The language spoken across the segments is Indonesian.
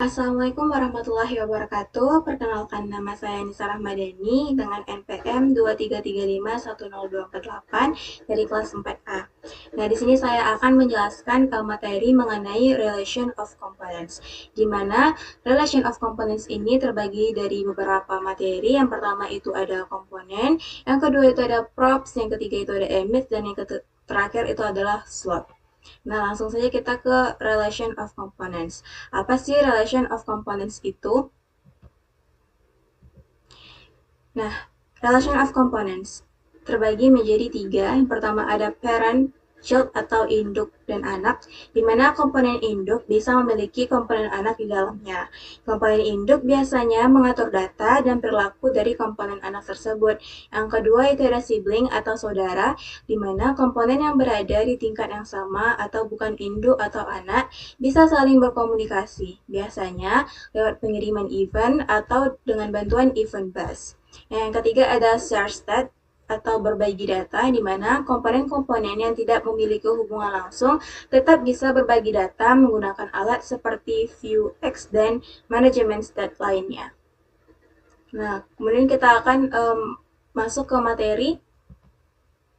Assalamualaikum warahmatullahi wabarakatuh. Perkenalkan, nama saya Nisa Rahmadani dengan NPM 233510248 dari kelas 4A. Nah, di sini saya akan menjelaskan materi mengenai relation of components, di mana relation of components ini terbagi dari beberapa materi. Yang pertama itu ada komponen, yang kedua itu ada props, yang ketiga itu ada emits, dan yang terakhir itu adalah slot. Nah, langsung saja kita ke relation of components. Apa sih relation of components itu? Nah, relation of components terbagi menjadi tiga. Yang pertama ada parent, child atau induk dan anak, di mana komponen induk bisa memiliki komponen anak di dalamnya. Komponen induk biasanya mengatur data dan perilaku dari komponen anak tersebut. Yang kedua itu ada sibling atau saudara, di mana komponen yang berada di tingkat yang sama atau bukan induk atau anak bisa saling berkomunikasi, biasanya lewat pengiriman event atau dengan bantuan event bus. Yang ketiga ada share state atau berbagi data, di mana komponen-komponen yang tidak memiliki hubungan langsung tetap bisa berbagi data menggunakan alat seperti Vuex dan manajemen state lainnya. Nah, kemudian kita akan masuk ke materi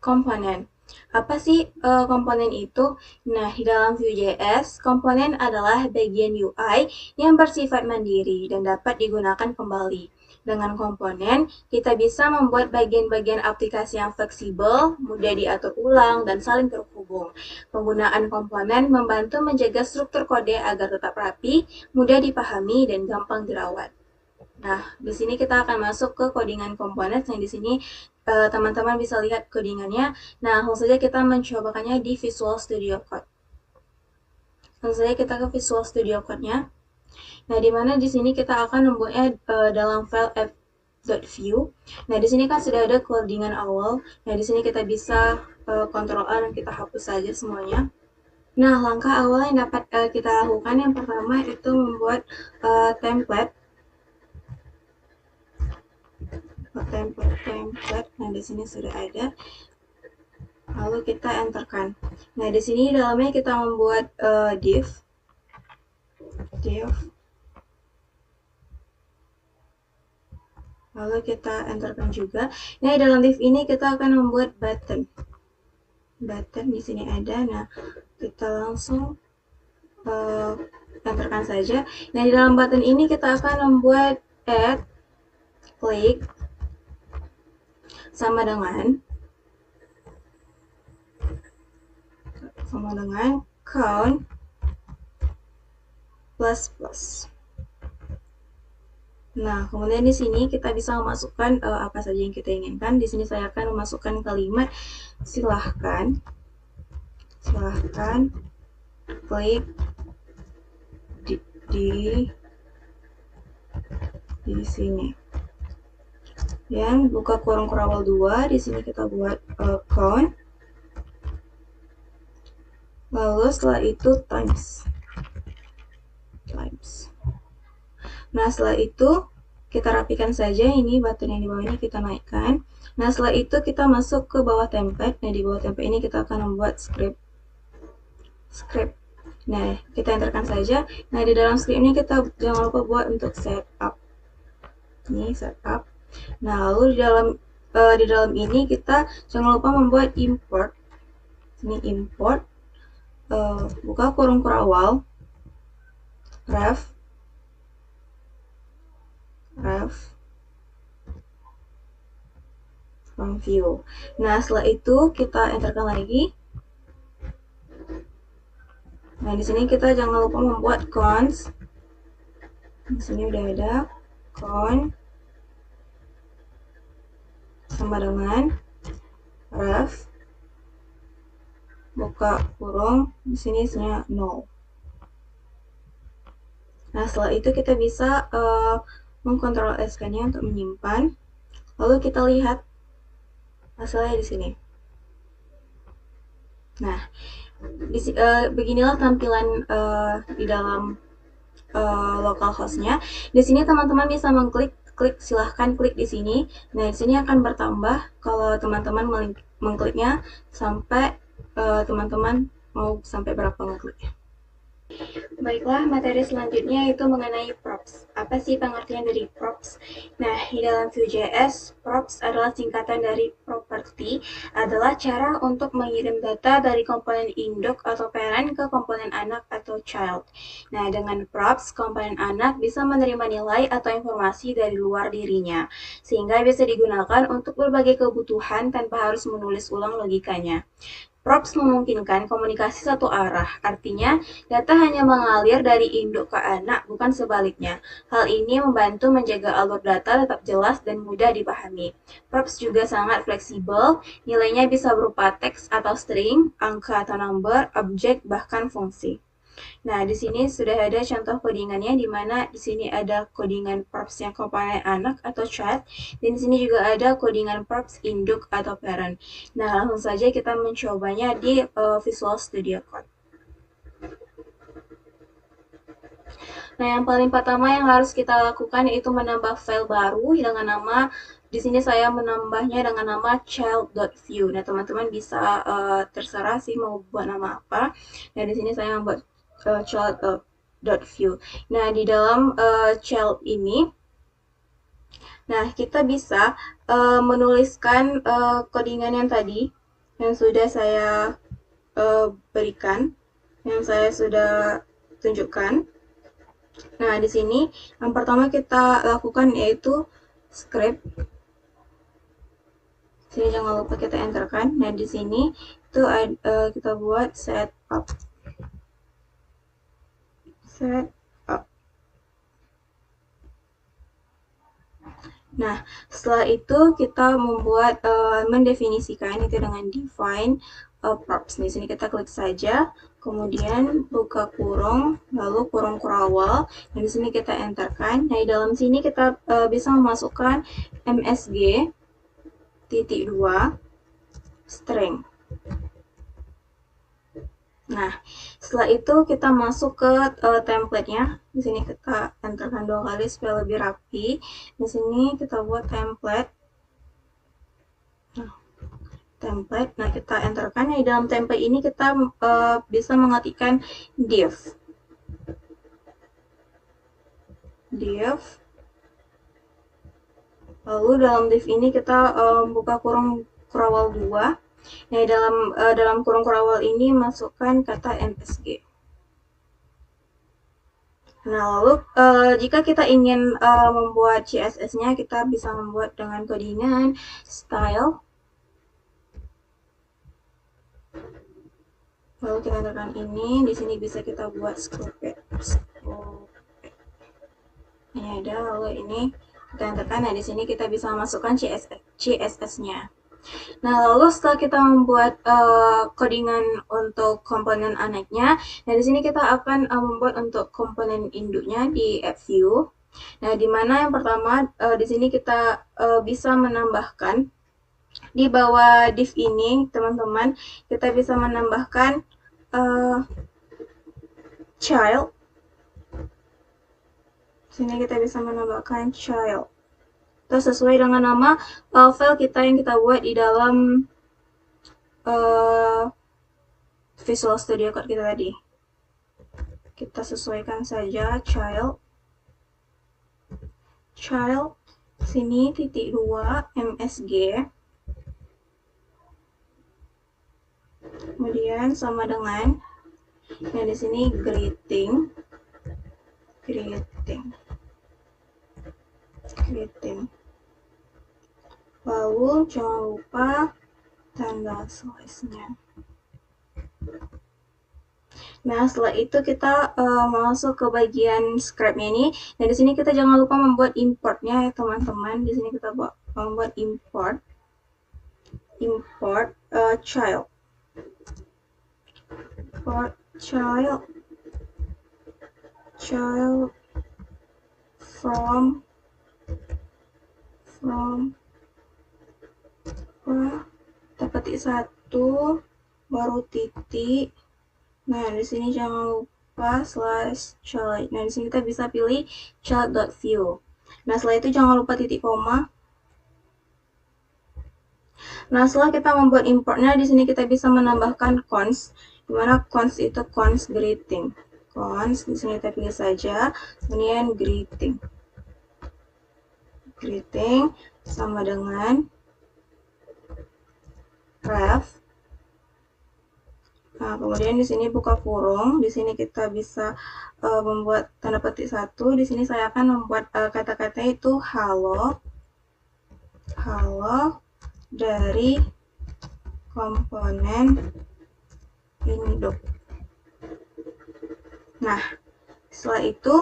komponen. Apa sih komponen itu? Nah, di dalam Vue.js, komponen adalah bagian UI yang bersifat mandiri dan dapat digunakan kembali. Dengan komponen, kita bisa membuat bagian-bagian aplikasi yang fleksibel, mudah diatur ulang, dan saling terhubung. Penggunaan komponen membantu menjaga struktur kode agar tetap rapi, mudah dipahami, dan gampang dirawat. Nah, di sini kita akan masuk ke codingan komponen. Yang di sini teman-teman bisa lihat codingannya. Nah, langsung saja kita mencobakannya di Visual Studio Code. Langsung saja kita ke Visual Studio Code-nya. Nah, di mana di sini kita akan membuatnya dalam file app.vue. Nah, di sini kan sudah ada codingan awal. Nah, di sini kita bisa Ctrl A dan kita hapus saja semuanya. Nah, langkah awal yang dapat kita lakukan yang pertama itu membuat template. Nah, di sini sudah ada. Lalu kita enterkan. Nah, di sini dalamnya kita membuat div. Lalu kita enterkan juga. Nah, dalam div ini kita akan membuat button. Di sini ada. Nah, kita langsung enterkan saja. Nah, di dalam button ini kita akan membuat add click sama dengan count plus. Nah, kemudian di sini kita bisa memasukkan apa saja yang kita inginkan. Di sini saya akan memasukkan kalimat silahkan klik di sini. Yang buka kurung kurawal 2, di sini kita buat count. Lalu setelah itu times. Nah, setelah itu kita rapikan saja ini button yang di bawah ini kita naikkan. Nah, setelah itu kita masuk ke bawah template. Nah, di bawah template ini kita akan membuat script. Nah, kita enterkan saja. Nah, di dalam script ini kita jangan lupa buat untuk setup. Ini setup. Nah, lalu di dalam ini kita jangan lupa membuat import. Ini import. Buka kurung kurawal ref from view. Nah, setelah itu kita enterkan lagi. Nah, di sini kita jangan lupa membuat cons. Di sini udah ada count sama dengan ref buka kurung, di sini isinya 0. Nah, setelah itu kita bisa mengkontrol SK-nya untuk menyimpan. Lalu kita lihat hasilnya di sini. Nah, beginilah tampilan di dalam localhost-nya. Di sini teman-teman bisa silahkan klik di sini. Nah, di sini akan bertambah kalau teman-teman mengkliknya sampai teman-teman mau sampai berapa ngekliknya. Baiklah, materi selanjutnya itu mengenai props. Apa sih pengertian dari props? Nah, di dalam Vue.js, props adalah singkatan dari property, adalah cara untuk mengirim data dari komponen induk atau parent ke komponen anak atau child. Nah, dengan props, komponen anak bisa menerima nilai atau informasi dari luar dirinya, sehingga bisa digunakan untuk berbagai kebutuhan tanpa harus menulis ulang logikanya. Props memungkinkan komunikasi satu arah, artinya data hanya mengalir dari induk ke anak, bukan sebaliknya. Hal ini membantu menjaga alur data tetap jelas dan mudah dipahami. Props juga sangat fleksibel, nilainya bisa berupa teks atau string, angka atau number, objek, bahkan fungsi. Nah, di sini sudah ada contoh codingannya, di mana di sini ada codingan props yang komponen anak atau child, dan di sini juga ada codingan props induk atau parent. Nah, langsung saja kita mencobanya di Visual Studio Code. Nah, yang paling pertama yang harus kita lakukan yaitu menambah file baru dengan nama, di sini saya menambahnya dengan nama child.vue. Nah, teman-teman bisa terserah sih mau buat nama apa. Nah, di sini saya membuat child.vue. Nah, di dalam child ini, nah kita bisa menuliskan codingan yang tadi yang sudah saya berikan, yang saya sudah tunjukkan. Nah, di sini yang pertama kita lakukan yaitu script. Sini jangan lupa kita enterkan. Nah, di sini itu kita buat setup. Setup. Nah, setelah itu kita membuat mendefinisikan itu dengan define props. Di sini kita klik saja, kemudian buka kurung, lalu kurung kurawal, dan di sini kita enterkan. Nah, di dalam sini kita bisa memasukkan msg titik 2 string. Nah, setelah itu kita masuk ke template-nya. Di sini kita enterkan 2 kali supaya lebih rapi. Di sini kita buat template. Nah, template. Nah, kita enterkan. Di dalam template ini kita bisa mengetikkan div. Div. Lalu dalam div ini kita buka kurung kurawal 2. Nah, dalam kurung kurawal ini masukkan kata msg. Nah, lalu jika kita ingin membuat CSS-nya, kita bisa membuat dengan codingan style. Lalu kita tekan ini, di sini bisa kita buat script. Ini ada, lalu ini kita tekan. Nah, di sini kita bisa masukkan CSS-nya. Nah, lalu setelah kita membuat codingan untuk komponen anaknya, nah di sini kita akan membuat untuk komponen induknya di AppView. Nah, di mana yang pertama di sini kita bisa menambahkan di bawah div ini, teman-teman, kita bisa menambahkan child. Sini kita bisa menambahkan child. Itu sesuai dengan nama file kita yang kita buat di dalam Visual Studio Code kita tadi. Kita sesuaikan saja child. Sini titik 2 msg. Kemudian sama dengan, nah di sini greeting. Lalu jangan lupa tanda slash-nya. Nah, setelah itu kita masuk ke bagian script-nya ini. Nah, di sini kita jangan lupa membuat import-nya ya, teman-teman. Di sini kita membuat import child. Import child from kita petik 1 baru titik. Nah, di sini jangan lupa /child. Nah, di sini kita bisa pilih child.vue. Nah, setelah itu jangan lupa titik koma. Nah, setelah kita membuat importnya, di sini kita bisa menambahkan const, di mana const itu const greeting. Cons, di sini kita pilih saja. Kemudian greeting sama dengan ref. Nah, kemudian di sini buka kurung. Di sini kita bisa membuat tanda petik satu. Di sini saya akan membuat kata-kata itu halo dari komponen induk. Nah, setelah itu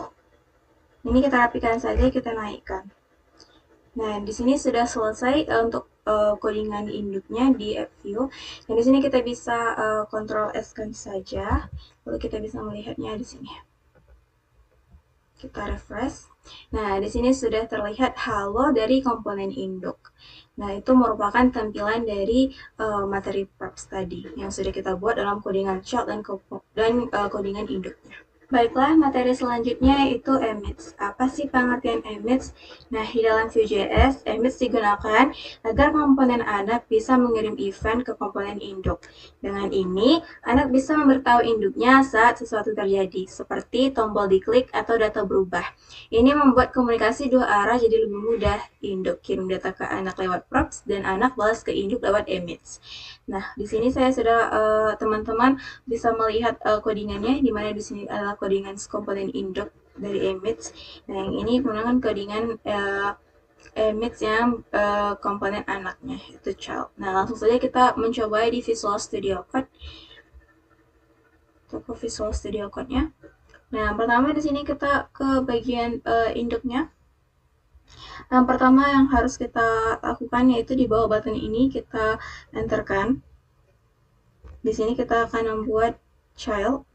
ini kita rapikan saja, kita naikkan. Nah, di sini sudah selesai untuk codingan induknya di AppView. Dan di sini kita bisa Ctrl S kan saja, lalu kita bisa melihatnya di sini. Kita refresh. Nah, di sini sudah terlihat halo dari komponen induk. Nah, itu merupakan tampilan dari materi props tadi yang sudah kita buat dalam codingan child dan codingan induknya. Baiklah, materi selanjutnya yaitu emits. Apa sih pengertian emits? Nah, di dalam Vue.js, emits digunakan agar komponen anak bisa mengirim event ke komponen induk. Dengan ini, anak bisa memberitahu induknya saat sesuatu terjadi, seperti tombol diklik atau data berubah. Ini membuat komunikasi dua arah jadi lebih mudah. Induk kirim data ke anak lewat props, dan anak balas ke induk lewat emits. Nah, di sini saya sudah teman-teman bisa melihat codingannya, di mana di sini adalah codingan komponen induk dari emits. Nah, yang ini menggunakan codingan emits yang komponen anaknya, itu child. Nah, langsung saja kita mencoba di Visual Studio Code. Kita ke Visual Studio Code-nya. Nah, pertama di sini kita ke bagian induknya. Yang pertama yang harus kita lakukan yaitu di bawah button ini kita enterkan. Di sini kita akan membuat child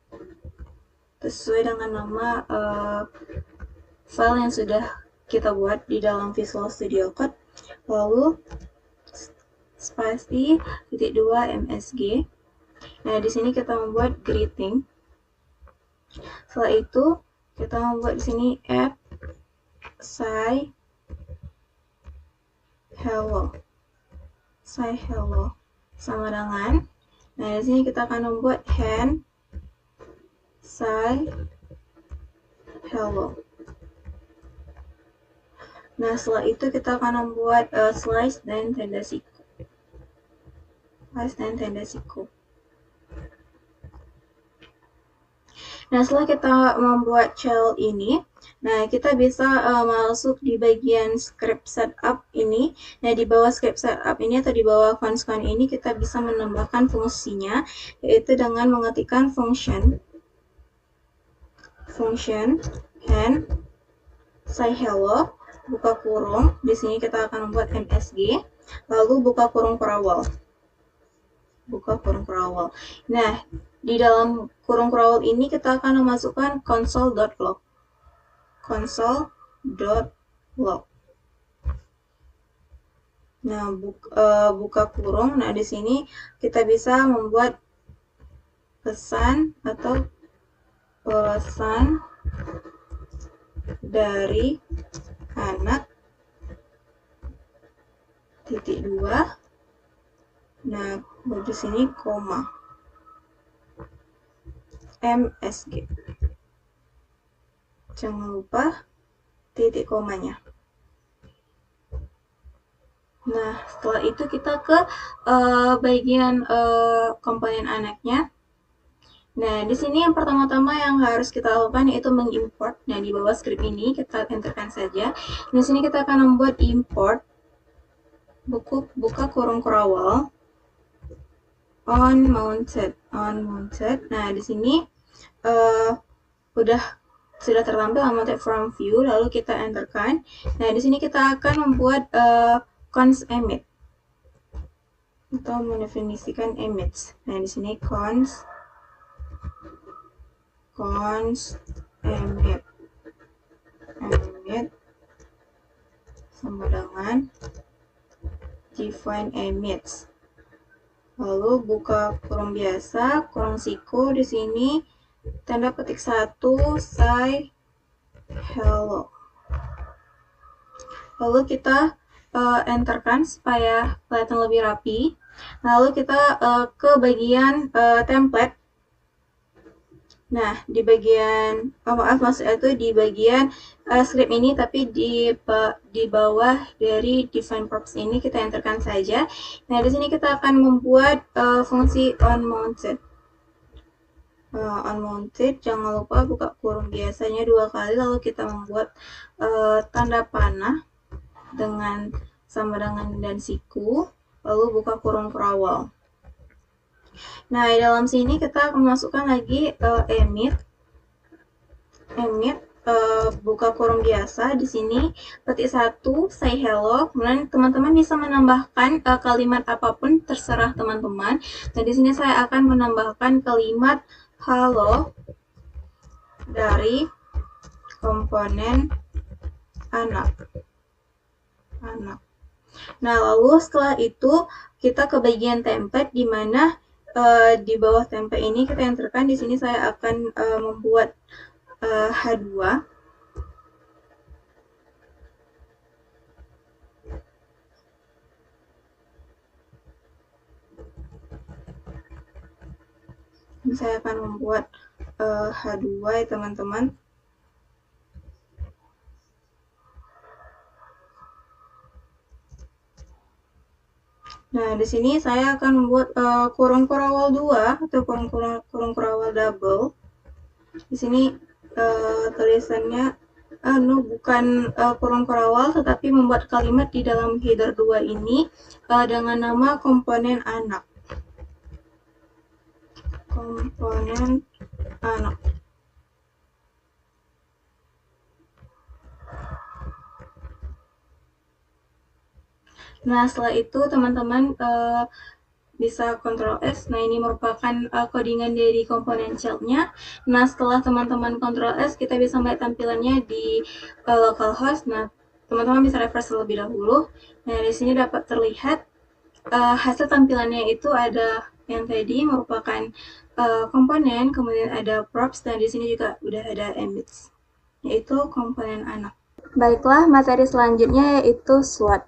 sesuai dengan nama file yang sudah kita buat di dalam Visual Studio Code. Lalu spasi .2 msg. Nah, di sini kita membuat greeting. Setelah itu kita membuat di sini add say hello sama dengan. Nah, di sini kita akan membuat hand say hello. Nah, setelah itu kita akan membuat slice dan tanda siku. Nah, setelah kita membuat child ini, nah kita bisa masuk di bagian script setup ini. Nah, di bawah script setup ini atau di bawah console ini kita bisa menambahkan fungsinya, yaitu dengan mengetikkan function hand say hello, buka kurung. Di sini kita akan membuat msg, lalu buka kurung perawal. Nah, di dalam kurung perawal ini kita akan memasukkan console.log. Nah, buka kurung. Nah, di sini kita bisa membuat pesan dari anak .2. Nah, di sini koma msg. Jangan lupa titik komanya. Nah, setelah itu kita ke bagian komponen anaknya. Nah, di sini yang pertama-tama yang harus kita lakukan yaitu mengimport. Nah, di bawah script ini kita enterkan saja. Di sini kita akan membuat import buka kurung kurawal on mounted. Nah, di sini sudah tertampil unmounted from view, lalu kita enterkan. Nah, di sini kita akan membuat cons emit atau mendefinisikan emits. Nah, di sini cons emit sama dengan define emits. Lalu buka kurung biasa, kurung siku. Di sini tanda petik 1 say hello. Lalu kita enterkan supaya kelihatan lebih rapi. Lalu kita ke bagian template. Nah, di bagian, maaf maksudnya itu di bagian script ini, tapi di bawah dari define purpose ini kita enterkan saja. Nah, di sini kita akan membuat fungsi onMounted. Unmounted, jangan lupa buka kurung biasanya 2 kali, lalu kita membuat tanda panah dengan sama dengan dan siku, lalu buka kurung perawal. Nah, di dalam sini kita akan masukkan lagi emit, buka kurung biasa. Di sini petik 1, say hello. Kemudian teman-teman bisa menambahkan kalimat apapun, terserah teman-teman. Nah, di sini saya akan menambahkan kalimat halo dari komponen anak. Nah, lalu setelah itu kita ke bagian template, di mana di bawah template ini kita enterkan. Di sini saya akan membuat H2. Ini saya akan membuat H2 ya teman-teman. Nah, di sini saya akan membuat kurung kurawal 2 atau kurung kurawal double. Di sini tulisannya bukan kurung kurawal, tetapi membuat kalimat di dalam header 2 ini dengan nama komponen anak. Komponen anak. Nah, setelah itu teman-teman bisa Ctrl S. Nah, ini merupakan codingan dari komponen child-nya. Nah, setelah teman-teman Ctrl S, kita bisa melihat tampilannya di localhost. Nah, teman-teman bisa refresh terlebih dahulu. Nah, di sini dapat terlihat hasil tampilannya itu ada yang tadi merupakan komponen, kemudian ada props, dan di sini juga udah ada emits, yaitu komponen anak. Baiklah, materi selanjutnya yaitu slot.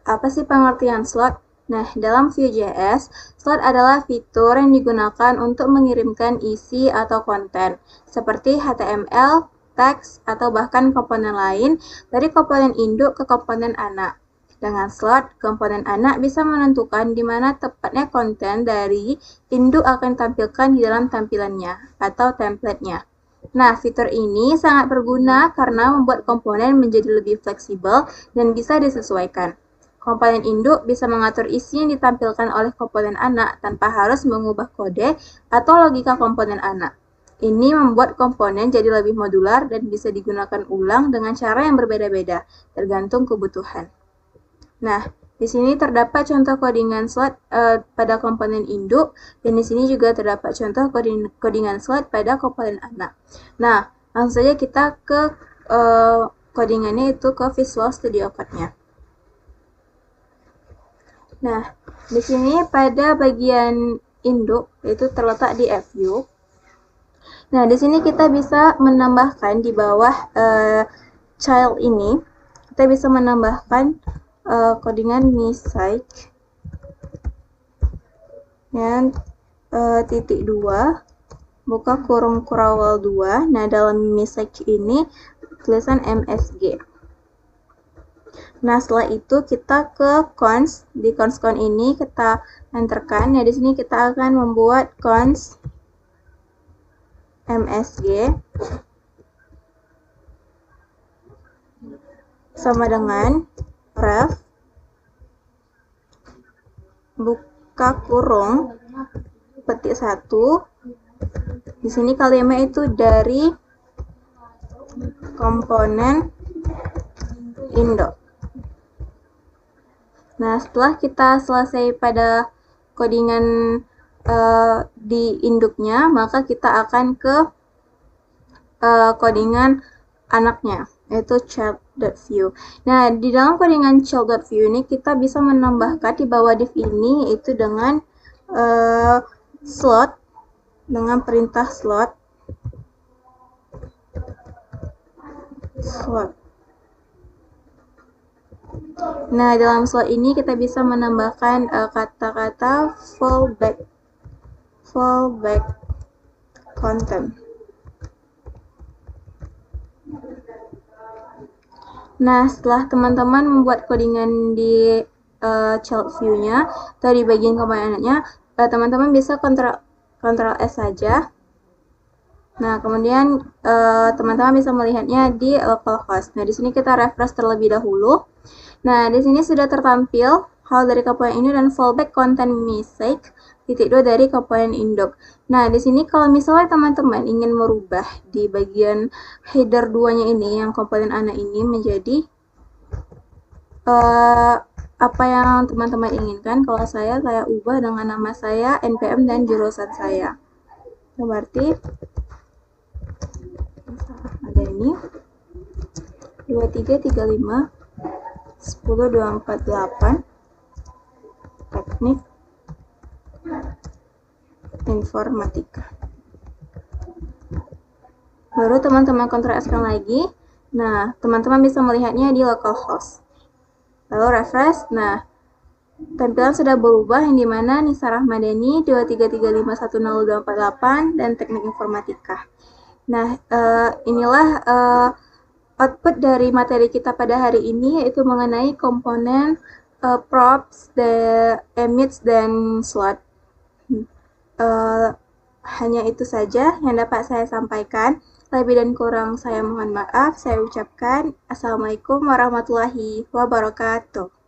Apa sih pengertian slot? Nah, dalam Vue.js, slot adalah fitur yang digunakan untuk mengirimkan isi atau konten, seperti HTML, teks, atau bahkan komponen lain dari komponen induk ke komponen anak. Dengan slot, komponen anak bisa menentukan di mana tepatnya konten dari induk akan ditampilkan di dalam tampilannya atau template-nya. Nah, fitur ini sangat berguna karena membuat komponen menjadi lebih fleksibel dan bisa disesuaikan. Komponen induk bisa mengatur isi yang ditampilkan oleh komponen anak tanpa harus mengubah kode atau logika komponen anak. Ini membuat komponen jadi lebih modular dan bisa digunakan ulang dengan cara yang berbeda-beda, tergantung kebutuhan. Nah, di sini terdapat contoh codingan slot pada komponen induk, dan di sini juga terdapat contoh codingan slot pada komponen anak. Nah, langsung saja kita ke codingannya, itu ke Visual Studio Code-nya. Nah, di sini pada bagian induk itu terletak di Vue. Nah, di sini kita bisa menambahkan di bawah child ini, kita bisa menambahkan codingan message dan titik 2, buka kurung kurawal 2. Nah, dalam message ini tulisan MSG. Nah, setelah itu kita ke cons. Di cons ini kita enterkan. Nah, di sini kita akan membuat cons MSG sama dengan ref buka kurung petik 1. Di sini kalimat itu dari komponen induk. Nah, setelah kita selesai pada codingan di induknya, maka kita akan ke codingan anaknya, yaitu child.view. Nah, di dalam codingan child.view ini kita bisa menambahkan di bawah div ini, yaitu dengan slot, dengan perintah slot. Nah, dalam slot ini kita bisa menambahkan kata-kata fallback content. Nah, setelah teman-teman membuat codingan di child view-nya atau di bagian komponennya, teman-teman bisa Ctrl S saja. Nah, kemudian teman-teman bisa melihatnya di localhost. Nah, di sini kita refresh terlebih dahulu. Nah, di sini sudah tertampil hal dari komponen ini dan fallback content message .2 dari komponen induk. Nah, di sini kalau misalnya teman-teman ingin merubah di bagian header 2-nya ini, yang komponen anak ini menjadi apa yang teman-teman inginkan. Kalau saya ubah dengan nama saya, NPM, dan jurusan saya. Berarti ada ini 2335 10248 teknik informatika. Baru teman-teman kontrak-kan lagi. Nah, teman-teman bisa melihatnya di localhost. Lalu refresh. Nah, tampilan sudah berubah yang dimana Nisa Rahmadani 2335102248 dan teknik informatika. Nah, inilah output dari materi kita pada hari ini, yaitu mengenai komponen props, emits, dan slot. Hanya itu saja yang dapat saya sampaikan. Lebih dan kurang saya mohon maaf. Saya ucapkan Assalamualaikum warahmatullahi wabarakatuh.